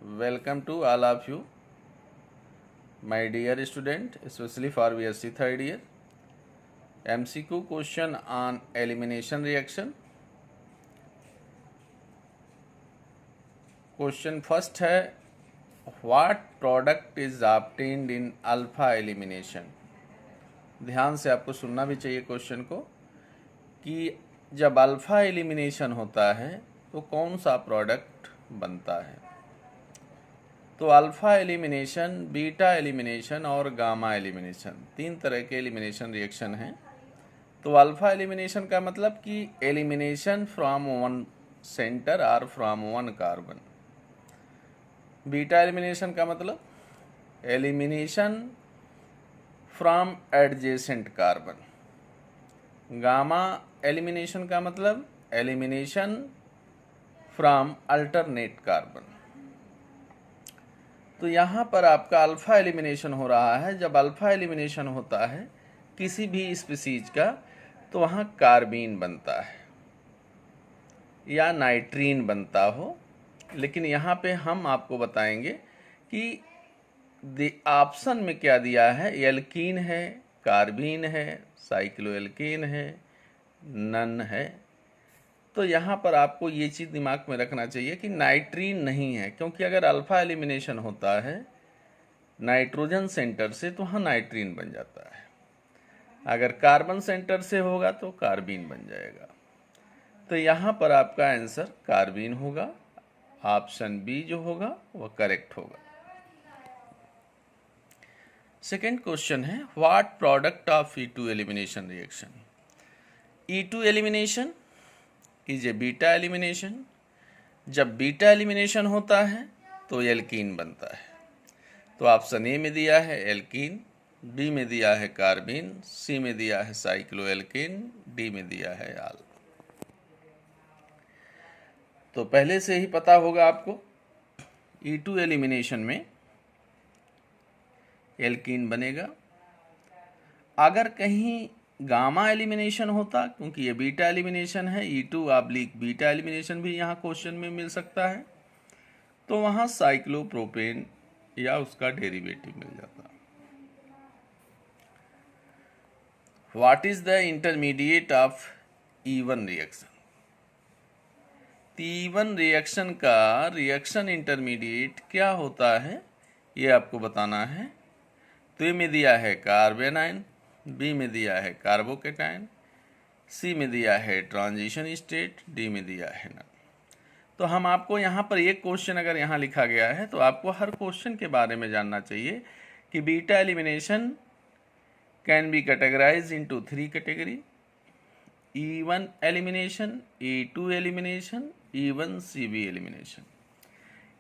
Welcome to all of you, my dear student, especially for BSc third year. MCQ question on elimination reaction. Question first है, what product is obtained in alpha elimination? ध्यान से आपको सुनना भी चाहिए question को कि जब अल्फा एलिमिनेशन होता है तो कौन सा प्रोडक्ट बनता है। तो अल्फा एलिमिनेशन, बीटा एलिमिनेशन और गामा एलिमिनेशन, तीन तरह के एलिमिनेशन रिएक्शन हैं। तो अल्फा एलिमिनेशन का मतलब कि एलिमिनेशन फ्रॉम वन सेंटर और from one carbon. Beta elimination का मतलब elimination from adjacent carbon. Gamma elimination का मतलब एलिमिनेशन फ्रॉम अल्टरनेट कार्बन। तो यहाँ पर आपका अल्फा एलिमिनेशन हो रहा है। जब अल्फा एलिमिनेशन होता है किसी भी स्पीसीज का तो वहाँ कार्बीन बनता है या नाइट्रीन बनता हो, लेकिन यहाँ पे हम आपको बताएंगे कि ऑप्शन में क्या दिया है। एल्कीन है, कार्बीन है, साइक्लोएल्कीन है, नन है। तो यहाँ पर आपको ये चीज़ दिमाग में रखना चाहिए कि नाइट्रीन नहीं है, क्योंकि अगर अल्फा एलिमिनेशन होता है नाइट्रोजन सेंटर से तो वहाँ नाइट्रीन बन जाता है, अगर कार्बन सेंटर से होगा तो कार्बीन बन जाएगा। तो यहाँ पर आपका आंसर कार्बीन होगा। ऑप्शन बी जो होगा वह करेक्ट होगा। सेकेंड क्वेश्चन है, what product of E2 elimination reaction? E2 elimination is a beta elimination. जब बीटा एलिमिनेशन होता है तो एल्कीन बनता है। तो ऑप्शन ए में दिया है एल्कीन, बी में दिया है कार्बीन, सी में दिया है साइक्लोएल्कीन, डी में दिया है आल। तो पहले से ही पता होगा आपको E2 एलिमिनेशन में एल्कीन बनेगा। अगर कहीं गामा एलिमिनेशन होता, क्योंकि ये बीटा एलिमिनेशन है, E2 बीटा एलिमिनेशन भी यहाँ क्वेश्चन में मिल सकता है, तो वहाँ साइक्लोप्रोपेन या उसका डेरिवेटिव मिल जाता। What is the intermediate of E1 reaction? E1 reaction का रिएक्शन इंटरमीडिएट क्या होता है ये आपको बताना है। तो ए में दिया है कार्बेनाइन, बी में दिया है कार्बोकेटाइन, सी में दिया है ट्रांजिशन स्टेट, डी में दिया है नन। तो हम आपको यहाँ पर एक क्वेश्चन अगर यहाँ लिखा गया है तो आपको हर क्वेश्चन के बारे में जानना चाहिए कि beta elimination can be categorize into 3 category: E1 elimination, E2 elimination, E1 CB elimination.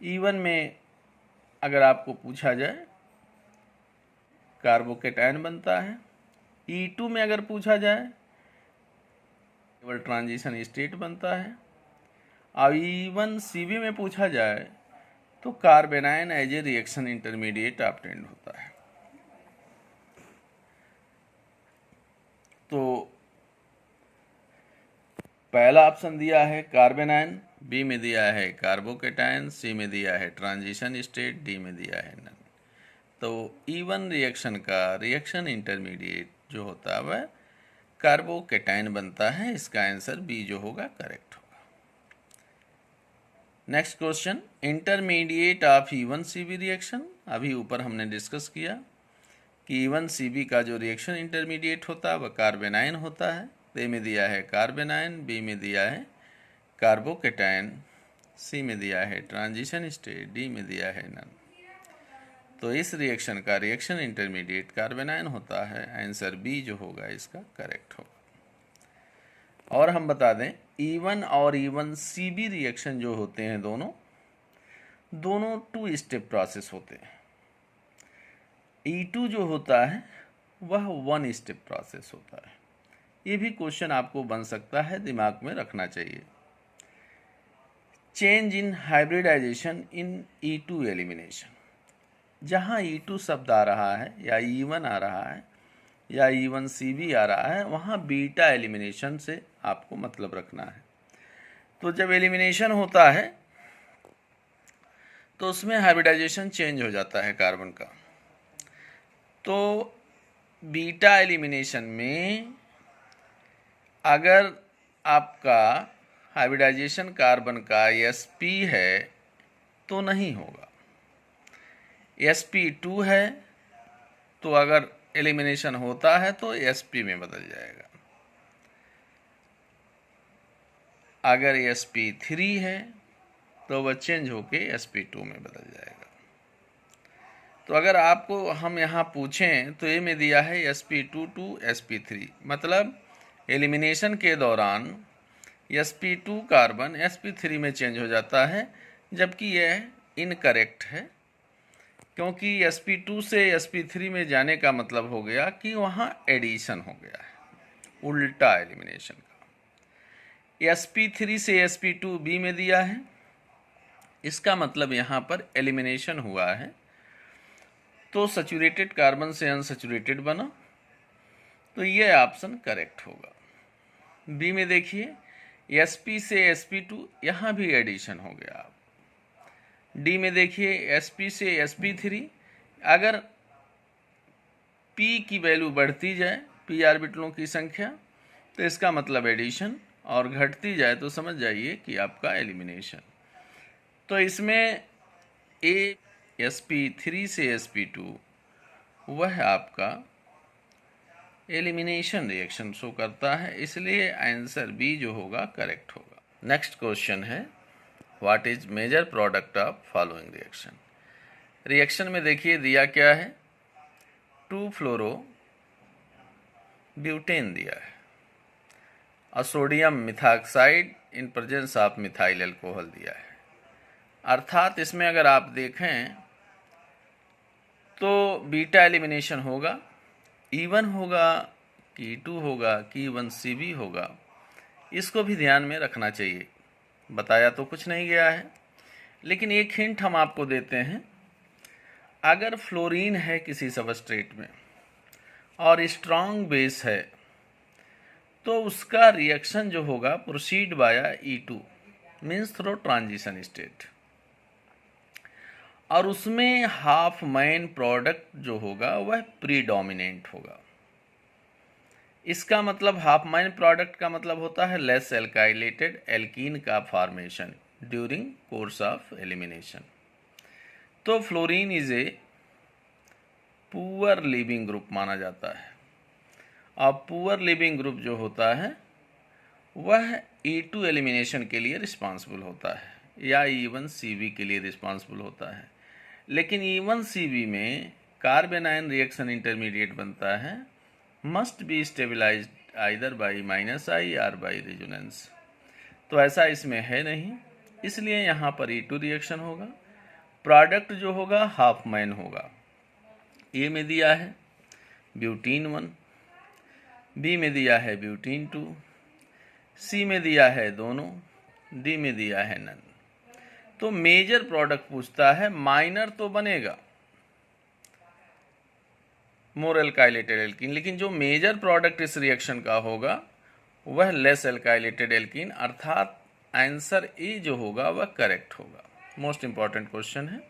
E1 में अगर आपको पूछा जाए कार्बोकेटाइन बनता है। E2 में अगर पूछा जाए केवल ट्रांजिशन स्टेट बनता है। और E1 CB में पूछा जाए तो carbanion as a reaction intermediate obtained होता है। तो पहला ऑप्शन दिया है कार्बेनाइन, बी में दिया है कार्बोकेटाइन, सी में दिया है ट्रांजिशन स्टेट, डी में दिया है नन। तो E1 रिएक्शन का रिएक्शन इंटरमीडिएट जो होता है वह कार्बोकेटाइन बनता है। इसका आंसर बी जो होगा करेक्ट होगा। Next question, intermediate of E1 CB reaction. अभी ऊपर हमने डिस्कस किया कि E1 CB का जो रिएक्शन इंटरमीडिएट होता है वह कार्बेनाइन होता है। ए में दिया है कार्बेनाइन, बी में दिया है कार्बोकेटाइन, सी में दिया है ट्रांजिशन स्टेट, डी में दिया है नन। तो इस रिएक्शन का रिएक्शन इंटरमीडिएट कार्बेनाइन होता है। आंसर बी जो होगा इसका करेक्ट होगा। और हम बता दें E1 और E1 CB रिएक्शन जो होते हैं दोनों 2 स्टेप प्रोसेस होते हैं। E2 जो होता है वह 1 स्टेप प्रोसेस होता है। ये भी क्वेश्चन आपको बन सकता है, दिमाग में रखना चाहिए। Change in hybridization in E2 elimination. जहाँ E2 शब्द आ रहा है या E1 आ रहा है या E1 CB आ रहा है, वहाँ बीटा एलिमिनेशन से आपको मतलब रखना है। तो जब एलिमिनेशन होता है तो उसमें हाइब्रिडाइजेशन चेंज हो जाता है कार्बन का। तो बीटा एलिमिनेशन में अगर आपका हाइब्रिडाइजेशन कार्बन का sp है तो नहीं होगा, sp2 है तो अगर एलिमिनेशन होता है तो sp में बदल जाएगा, अगर sp3 है तो वह चेंज होके sp2 में बदल जाएगा। तो अगर आपको हम यहाँ पूछें तो ये में दिया है sp2 to sp3, मतलब एलिमिनेशन के दौरान sp2 कार्बन sp3 में चेंज हो जाता है, जबकि यह इनकरेक्ट है, क्योंकि sp2 से sp3 में जाने का मतलब हो गया कि वहाँ एडिशन हो गया है, उल्टा एलिमिनेशन का। sp3 से sp2 b में दिया है, इसका मतलब यहाँ पर एलिमिनेशन हुआ है, तो सैचुरेटेड कार्बन से अनसैचुरेटेड बना, तो ये ऑप्शन करेक्ट होगा। बी में देखिए sp से sp2, यहाँ भी एडिशन हो गया। डी में देखिए sp से sp3, अगर p की वैल्यू बढ़ती जाए, p ऑर्बिटलों की संख्या, तो इसका मतलब एडिशन, और घटती जाए तो समझ जाइए कि आपका एलिमिनेशन। तो इसमें ए sp3 से sp2 वह आपका एलिमिनेशन रिएक्शन शो करता है, इसलिए आंसर बी जो होगा करेक्ट होगा। नेक्स्ट क्वेश्चन है what is major product of following reaction. Reaction में देखिए दिया क्या है, 2-फ्लोरो ब्यूटेन दिया है और sodium methoxide in presence of methyl alcohol दिया है। अर्थात इसमें अगर आप देखें तो बीटा एलिमिनेशन होगा, E1 होगा कि E2 होगा कि E1CB होगा, इसको भी ध्यान में रखना चाहिए। बताया तो कुछ नहीं गया है, लेकिन एक हिंट हम आपको देते हैं। अगर फ्लोरीन है किसी सबस्ट्रेट में और स्ट्रॉन्ग बेस है तो उसका रिएक्शन जो होगा प्रोसीड बाया E2 means throw transition state, और उसमें हाफ मैन प्रोडक्ट जो होगा वह प्रीडोमिनेंट होगा। इसका मतलब हाफ मैन प्रोडक्ट का मतलब होता है लेस एल्काइलेटेड एल्कीन का formation during course of elimination. तो fluorine is a poor leaving group माना जाता है, और पुअर लीविंग ग्रुप जो होता है वह E2 एलिमिनेशन के लिए रिस्पॉन्सिबल होता है या E1CB के लिए रिस्पॉन्सिबल होता है। लेकिन E1CB में कार्बेनाइन रिएक्शन इंटरमीडिएट बनता है, must be stabilised either by -I और बाई रेजोनेंस। तो ऐसा इसमें है नहीं, इसलिए यहाँ पर E2 रिएक्शन होगा। प्रोडक्ट जो होगा हाफ मैन होगा। ए में दिया है ब्यूटीन 1, बी में दिया है ब्यूटीन 2, सी में दिया है दोनों, डी में दिया है नन। तो मेजर प्रोडक्ट पूछता है, माइनर तो बनेगा मोर एल्काइलेटेड एल्कीन, लेकिन जो मेजर प्रोडक्ट इस रिएक्शन का होगा वह लेस एल्काइलेटेड एल्कीन, अर्थात आंसर ए जो होगा वह करेक्ट होगा। मोस्ट इंपॉर्टेंट क्वेश्चन है।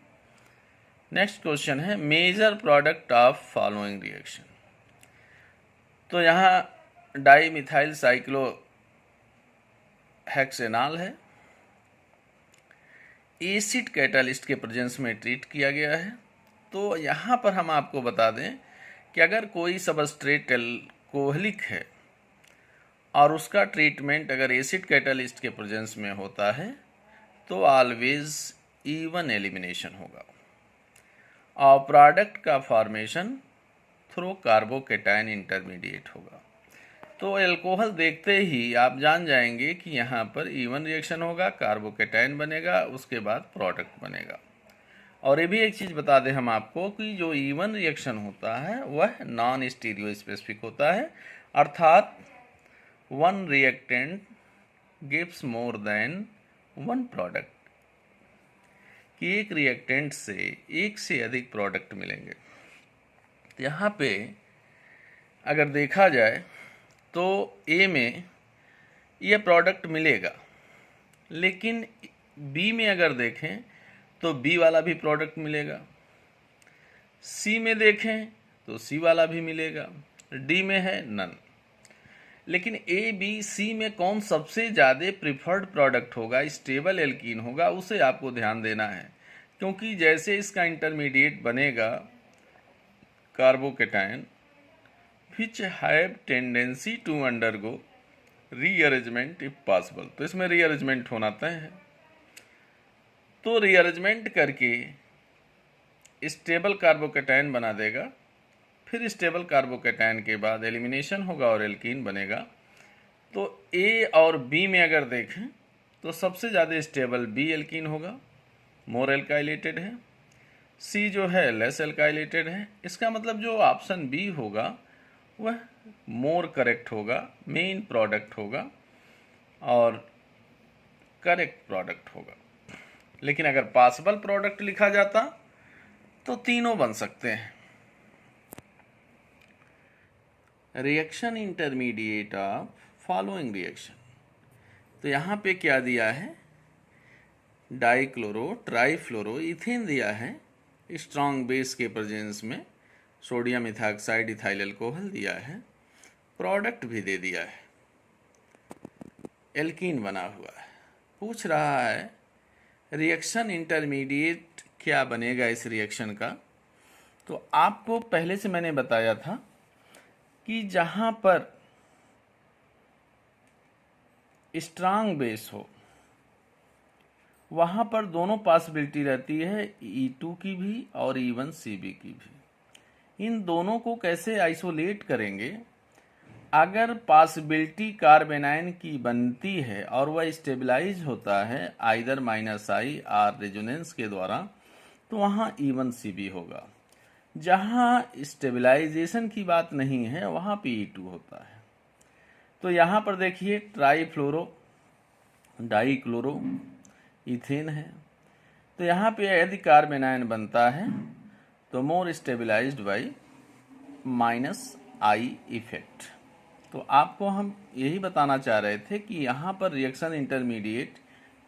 नेक्स्ट क्वेश्चन है major product of following reaction. तो यहाँ डाई मिथाइल साइक्लोहेक्सेनॉल है, एसिड कैटालिस्ट के प्रेजेंस में ट्रीट किया गया है। तो यहाँ पर हम आपको बता दें कि अगर कोई सबस्ट्रेट एल्कोहलिक है और उसका ट्रीटमेंट अगर एसिड कैटालिस्ट के प्रेजेंस में होता है तो ऑलवेज E1 एलिमिनेशन होगा, और प्रोडक्ट का फॉर्मेशन थ्रू कार्बोकेटाइन इंटरमीडिएट होगा। तो अल्कोहल देखते ही आप जान जाएंगे कि यहाँ पर E1 रिएक्शन होगा, कार्बोकेटाइन बनेगा, उसके बाद प्रोडक्ट बनेगा। और ये भी एक चीज़ बता दें हम आपको कि जो E1 रिएक्शन होता है वह नॉन स्टीरियो स्पेसिफिक होता है, अर्थात one reactant gives more than one product, कि एक रिएक्टेंट से एक से अधिक प्रोडक्ट मिलेंगे। यहाँ पे अगर देखा जाए तो ए में यह प्रोडक्ट मिलेगा, लेकिन बी में अगर देखें तो बी वाला भी प्रोडक्ट मिलेगा, सी में देखें तो सी वाला भी मिलेगा, डी में है नन। लेकिन ए बी सी में कौन सबसे ज़्यादा प्रिफर्ड प्रोडक्ट होगा, स्टेबल एल्कीन होगा, उसे आपको ध्यान देना है। क्योंकि जैसे इसका इंटरमीडिएट बनेगा carbocation which have tendency to undergo rearrangement if possible, तो इसमें रीअरेंजमेंट होना तय है। तो रीअरेंजमेंट करके स्टेबल कार्बोकेटायन बना देगा, फिर स्टेबल कार्बोकेटायन के बाद एलिमिनेशन होगा और एल्कीन बनेगा। तो ए और बी में अगर देखें तो सबसे ज़्यादा स्टेबल बी एल्कीन होगा, मोर एल्काइलेटेड है, सी जो है लेस एल्काइलेटेड है। इसका मतलब जो ऑप्शन बी होगा वह मोर करेक्ट होगा, मेन प्रोडक्ट होगा और करेक्ट प्रोडक्ट होगा। लेकिन अगर पॉसिबल प्रोडक्ट लिखा जाता तो तीनों बन सकते हैं। Reaction intermediate of following reaction, तो यहाँ पे क्या दिया है, डाइक्लोरो ट्राइफ्लोरो इथेन दिया है, स्ट्रॉन्ग बेस के प्रेजेंस में सोडियम इथाक्साइड इथाइल अल्कोहल दिया है, प्रोडक्ट भी दे दिया है, एल्कीन बना हुआ है। पूछ रहा है रिएक्शन इंटरमीडिएट क्या बनेगा इस रिएक्शन का। तो आपको पहले से मैंने बताया था कि जहाँ पर स्ट्रांग बेस हो वहाँ पर दोनों पॉसिबिलिटी रहती है, E2 की भी और E1CB की भी। इन दोनों को कैसे आइसोलेट करेंगे, अगर पॉसिबिलिटी कार्बेनाइन की बनती है और वह स्टेबलाइज होता है आइदर -I रेजोनेंस के द्वारा, तो वहाँ E1CB होगा। जहाँ स्टेबलाइजेशन की बात नहीं है वहाँ पे E2 होता है। तो यहाँ पर देखिए ट्राईफ्लोरो डाइक्लोरो इथेन है, तो यहाँ पे यदि कार्बेनाइन बनता है तो मोर स्टेबलाइज्ड बाई -I इफेक्ट। तो आपको हम यही बताना चाह रहे थे कि यहाँ पर रिएक्शन इंटरमीडिएट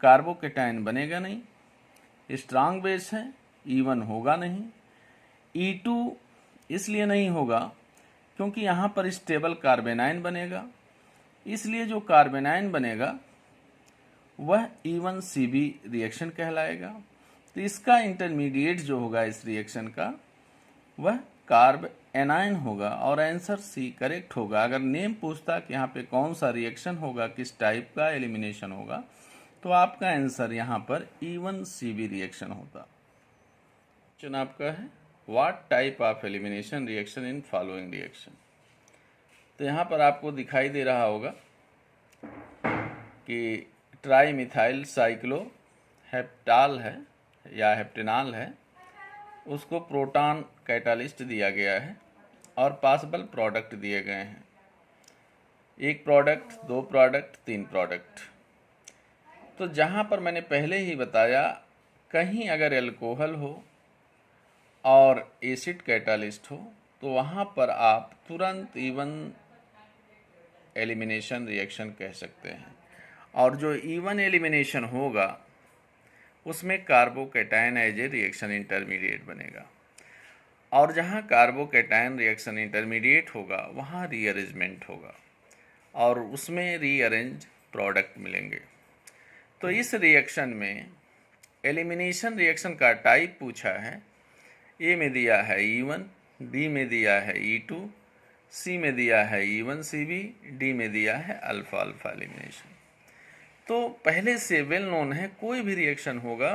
कार्बोकेटायन बनेगा नहीं, स्ट्रांग बेस है, E1 होगा नहीं, E2 इसलिए नहीं होगा क्योंकि यहाँ पर स्टेबल कार्बेनाइन बनेगा, इसलिए जो कार्बेनाइन बनेगा वह E1CB रिएक्शन कहलाएगा। तो इसका इंटरमीडिएट जो होगा इस रिएक्शन का वह कार्ब एनाइन होगा और आंसर सी करेक्ट होगा। अगर नेम पूछता कि यहाँ पे कौन सा रिएक्शन होगा, किस टाइप का एलिमिनेशन होगा, तो आपका आंसर यहाँ पर E1CB रिएक्शन होता। क्वेश्चन आपका है what type of elimination reaction in following reaction. तो यहाँ पर आपको दिखाई दे रहा होगा कि ट्राई मिथाइल साइक्लो हेप्टाल है या हेप्टेनॉल है, उसको प्रोटॉन कैटालिस्ट दिया गया है और पॉसिबल प्रोडक्ट दिए गए हैं, 1 प्रोडक्ट, 2 प्रोडक्ट, 3 प्रोडक्ट। तो जहाँ पर मैंने पहले ही बताया कहीं अगर एल्कोहल हो और एसिड कैटालिस्ट हो तो वहाँ पर आप तुरंत E1 एलिमिनेशन रिएक्शन कह सकते हैं। और जो E1 एलिमिनेशन होगा उसमें carbocation as a reaction intermediate बनेगा, और जहाँ कार्बोकेटायन रिएक्शन इंटरमीडिएट होगा वहाँ रीअरेंजमेंट होगा और उसमें रीअरेंज प्रोडक्ट मिलेंगे। तो इस रिएक्शन में एलिमिनेशन रिएक्शन का टाइप पूछा है, ए में दिया है E1, बी में दिया है E2, सी में दिया है E1CB, डी में दिया है अल्फा अल्फा एलिमिनेशन। तो पहले से वेल नोन है कोई भी रिएक्शन होगा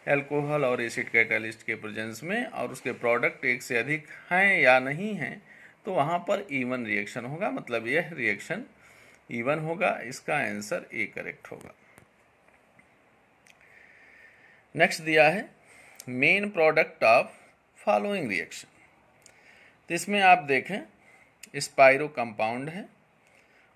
अल्कोहल और एसिड कैटालिस्ट के प्रेजेंस में और उसके प्रोडक्ट एक से अधिक हैं या नहीं हैं, तो वहाँ पर E1 रिएक्शन होगा, मतलब यह रिएक्शन E1 होगा। इसका आंसर ए करेक्ट होगा। नेक्स्ट दिया है main product of following reaction. तो इसमें आप देखें स्पाइरो कंपाउंड है,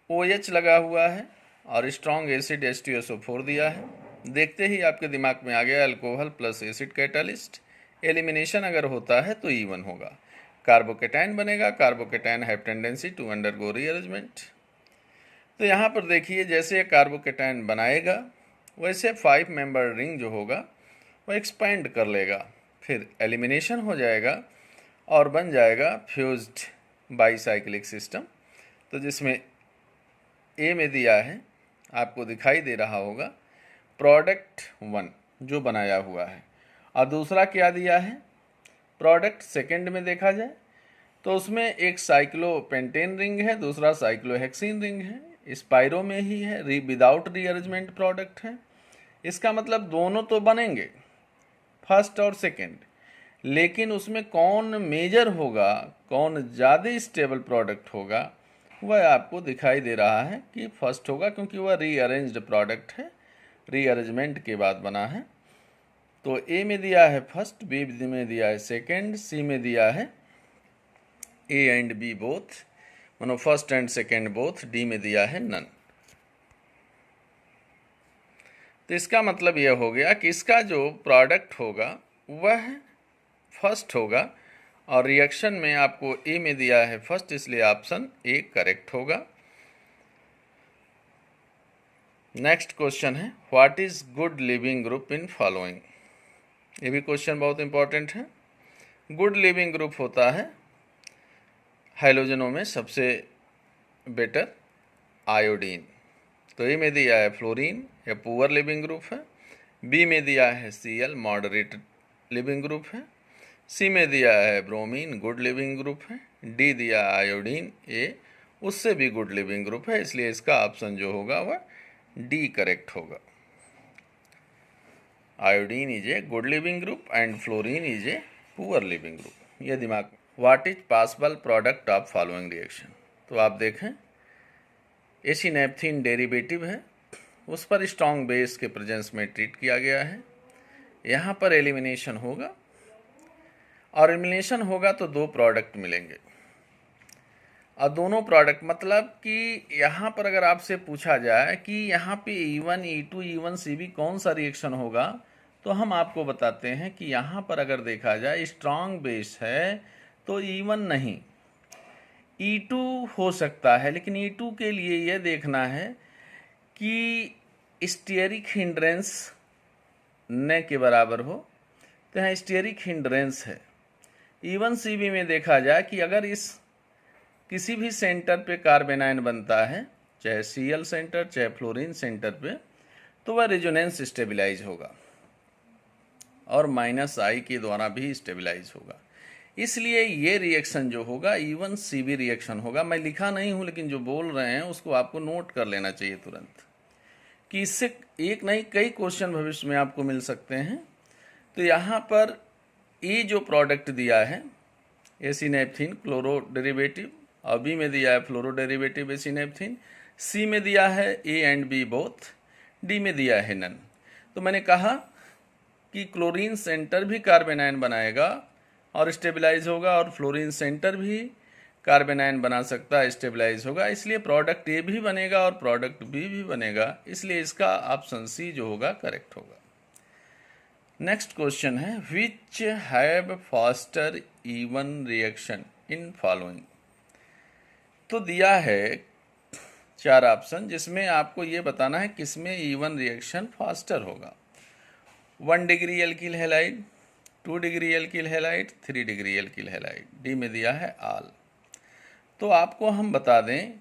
OH लगा हुआ है और स्ट्रॉन्ग एसिड H2SO4 दिया है। देखते ही आपके दिमाग में आ गया alcohol plus acid catalyst, elimination अगर होता है तो E1 होगा, कार्बोकेटायन बनेगा, carbocation have tendency to undergo rearrangement. तो यहाँ पर देखिए जैसे कार्बोकेटायन बनाएगा वैसे 5 मेंबर रिंग जो होगा वो एक्सपेंड कर लेगा, फिर एलिमिनेशन हो जाएगा और बन जाएगा फ्यूज्ड बाईसाइक्लिक सिस्टम। तो जिसमें ए में दिया है, आपको दिखाई दे रहा होगा प्रोडक्ट 1 जो बनाया हुआ है, और दूसरा क्या दिया है प्रोडक्ट सेकंड में देखा जाए तो उसमें एक साइक्लोपेंटेन रिंग है, दूसरा साइक्लोहेक्सिन रिंग है, स्पाइरो में ही है, विदाउट रीअरेंजमेंट प्रोडक्ट है। इसका मतलब दोनों तो बनेंगे फर्स्ट और सेकंड, लेकिन उसमें कौन मेजर होगा, कौन ज़्यादा स्टेबल प्रोडक्ट होगा, वह आपको दिखाई दे रहा है कि फर्स्ट होगा, क्योंकि वह रीअरेंज्ड प्रोडक्ट है, रीअरेंजमेंट के बाद बना है। तो ए में दिया है फर्स्ट, बी में दिया है सेकंड, सी में दिया है ए एंड बी बोथ, मानो first and second both, D में दिया है नन। तो इसका मतलब यह हो गया कि इसका जो प्रोडक्ट होगा वह फर्स्ट होगा, और रिएक्शन में आपको ए में दिया है फर्स्ट, इसलिए ऑप्शन ए करेक्ट होगा। नेक्स्ट क्वेश्चन है what is good leaving group in following. ये भी क्वेश्चन बहुत इंपॉर्टेंट है। गुड लिविंग ग्रुप होता है हाइलोजनों में सबसे बेटर आयोडीन। तो ए में दिया है फ्लोरीन, यह पुअर लिविंग ग्रुप है। बी में दिया है Cl, मॉडरेट लिविंग ग्रुप है। सी में दिया है ब्रोमीन, गुड लिविंग ग्रुप है। डी दिया आयोडीन, ए उससे भी गुड लिविंग ग्रुप है, इसलिए इसका ऑप्शन जो होगा वह डी करेक्ट होगा। Iodine is a good leaving group and fluorine is a poor leaving group. यह दिमाग में। What is possible product of following reaction. तो आप देखें एसिनेप्थीन डेरिवेटिव है, उस पर स्ट्रॉन्ग बेस के प्रेजेंस में ट्रीट किया गया है। यहाँ पर एलिमिनेशन होगा, और एलिमिनेशन होगा तो दो प्रोडक्ट मिलेंगे, और दोनों प्रोडक्ट मतलब कि यहाँ पर अगर आपसे पूछा जाए कि यहाँ पे E1, E2, E1, CB कौन सा रिएक्शन होगा, तो हम आपको बताते हैं कि यहाँ पर अगर देखा जाए स्ट्रॉन्ग बेस है तो E1 नहीं, E2 हो सकता है, लेकिन E2 के लिए यह देखना है कि स्टीयरिक हिंड्रेंस न के बराबर हो, तो यहाँ स्टीयरिक हिंड्रेंस है। E1, CB में देखा जाए कि अगर इस किसी भी सेंटर पे कार्बेनाइन बनता है, चाहे Cl सेंटर चाहे फ्लोरीन सेंटर पे, तो वह रेजोनेंस स्टेबिलाइज होगा और -I के द्वारा भी स्टेबिलाइज होगा। इसलिए ये रिएक्शन जो होगा E1, CB रिएक्शन होगा। मैं लिखा नहीं हूँ, लेकिन जो बोल रहे हैं उसको आपको नोट कर लेना चाहिए तुरंत, कि इससे एक नहीं कई क्वेश्चन भविष्य में आपको मिल सकते हैं। तो यहाँ पर ए जो प्रोडक्ट दिया है एसिनेप्थीन क्लोरो डेरिवेटिव, और बी में दिया है फ्लोरो डेरिवेटिव एसिनेप्थीन, सी में दिया है A and B both, D में दिया है नन। तो मैंने कहा कि क्लोरीन सेंटर भी कार्बेनाइन बनाएगा और स्टेबलाइज होगा, और फ्लोरीन सेंटर भी कार्बेनाइन बना सकता है, स्टेबलाइज होगा, इसलिए प्रोडक्ट ए भी बनेगा और प्रोडक्ट बी भी बनेगा, इसलिए इसका ऑप्शन सी जो होगा करेक्ट होगा। नेक्स्ट क्वेश्चन है which have faster E1 reaction in following. तो दिया है 4 ऑप्शन, जिसमें आपको ये बताना है किसमें E1 रिएक्शन फास्टर होगा। 1 degree alkyl halide, 2 degree alkyl halide, 3 degree alkyl halide, D में दिया है ऑल। तो आपको हम बता दें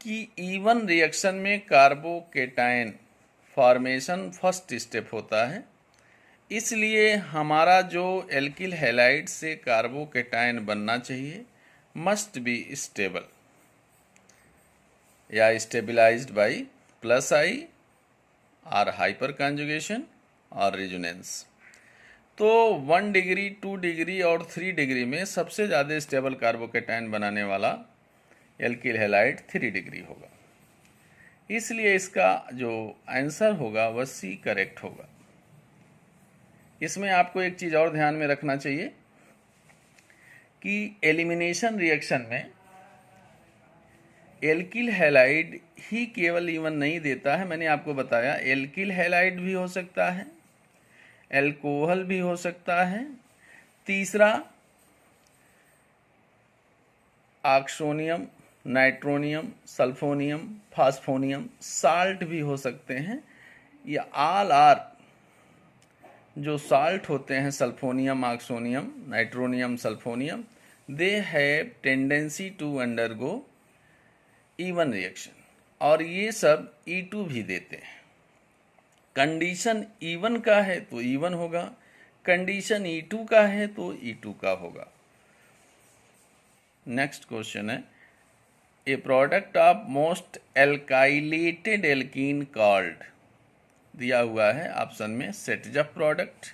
कि E1 रिएक्शन में कार्बोकेटाइन फॉर्मेशन फर्स्ट स्टेप होता है, इसलिए हमारा जो एल्किल हैलाइड से कार्बोकेटाइन बनना चाहिए मस्ट बी स्टेबल या स्टेबिलाइज्ड बाई +I और हाइपर कॉन्जुगेशन और रेजोनेंस। तो 1 डिग्री, 2 डिग्री और 3 डिग्री में सबसे ज़्यादा स्टेबल कार्बोकेटाइन बनाने वाला एल्किल हैलाइड 3 डिग्री होगा, इसलिए इसका जो आंसर होगा वह सी करेक्ट होगा। इसमें आपको एक चीज़ और ध्यान में रखना चाहिए कि एलिमिनेशन रिएक्शन में एल्किल हैलाइड ही केवल E1 नहीं देता है। मैंने आपको बताया एल्किल हैलाइड भी हो सकता है, एल्कोहल भी हो सकता है, तीसरा ऑक्सोनियम, नाइट्रोनियम, सल्फोनियम, फास्फोनियम, साल्ट भी हो सकते हैं। ये ऑल आर जो साल्ट होते हैं sulfonium, oxonium, nitronium, sulfonium, they have tendency to undergo E one reaction, और ये सब E2 भी देते हैं। कंडीशन E1 का है तो E1 होगा, कंडीशन E2 का है तो E2 का होगा। नेक्स्ट क्वेश्चन है, a product of most alkylated alkene called, दिया हुआ है ऑप्शन में सेटजप प्रोडक्ट,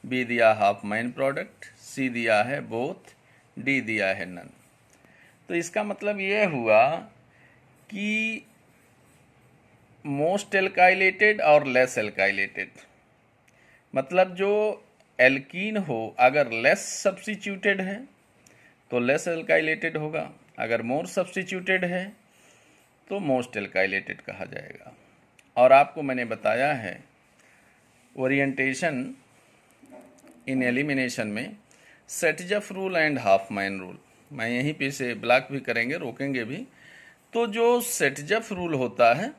बी दिया हॉफमैन प्रोडक्ट, सी दिया है बोथ, डी दिया है नन। तो इसका मतलब ये हुआ कि मोस्ट एल्काइलेटेड और लेस एल्काइलेटेड, मतलब जो एल्कीन हो अगर लेस सब्स्टिट्यूटेड है तो लेस एल्काइलेटेड होगा, अगर मोर सब्स्टिट्यूटेड है तो मोस्ट एल्काइलेटेड कहा जाएगा। और आपको मैंने बताया है ओरिएंटेशन इन एलिमिनेशन में सेटजफ रूल एंड हॉफमैन रूल, मैं यहीं पे से ब्लॉक भी करेंगे, रोकेंगे भी। तो जो सेटजफ रूल होता है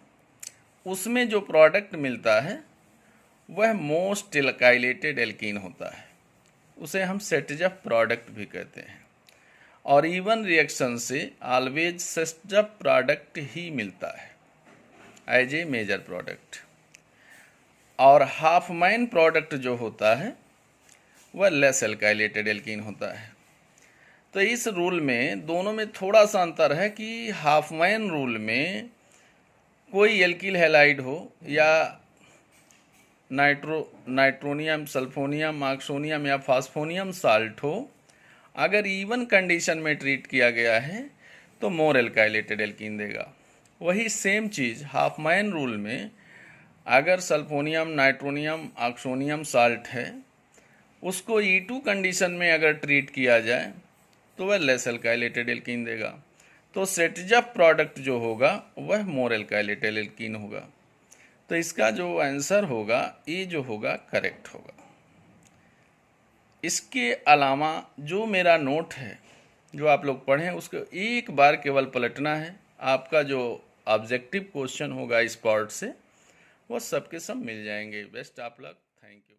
उसमें जो प्रोडक्ट मिलता है वह मोस्ट एल्काइलेटेड एल्कीन होता है, उसे हम सेटजफ प्रोडक्ट भी कहते हैं। और इवन रिएक्शन से ऑलवेज सेटजफ प्रोडक्ट ही मिलता है एज ए मेजर प्रोडक्ट। और हॉफमैन प्रोडक्ट जो होता है वह लेस एल्काइलेटेड एल्कीन होता है। तो इस रूल में दोनों में थोड़ा सा अंतर है कि हॉफमैन रूल में कोई एल्किल हैलाइड हो या नाइट्रोनियम, सल्फोनियम, ऑक्सोनियम या फास्फोनियम साल्ट हो, अगर इवन कंडीशन में ट्रीट किया गया है तो मोर एल्काइलेटेड एल्कीन देगा। वही सेम चीज़ हॉफमैन रूल में अगर सल्फोनियम, नाइट्रोनियम, ऑक्सोनियम साल्ट है, उसको E2 कंडीशन में अगर ट्रीट किया जाए तो वह लेस एल्काइलेटेड एल्कीन देगा। तो सेटजफ प्रोडक्ट जो होगा वह मोर एल्काइलेटेड एल्कीन होगा। तो इसका जो आंसर होगा ये जो होगा करेक्ट होगा। इसके अलावा जो मेरा नोट है जो आप लोग पढ़ें उसको एक बार केवल पलटना है, आपका जो ऑब्जेक्टिव क्वेश्चन होगा इस पार्ट से वो सबके सब मिल जाएंगे। Best of luck, thank you.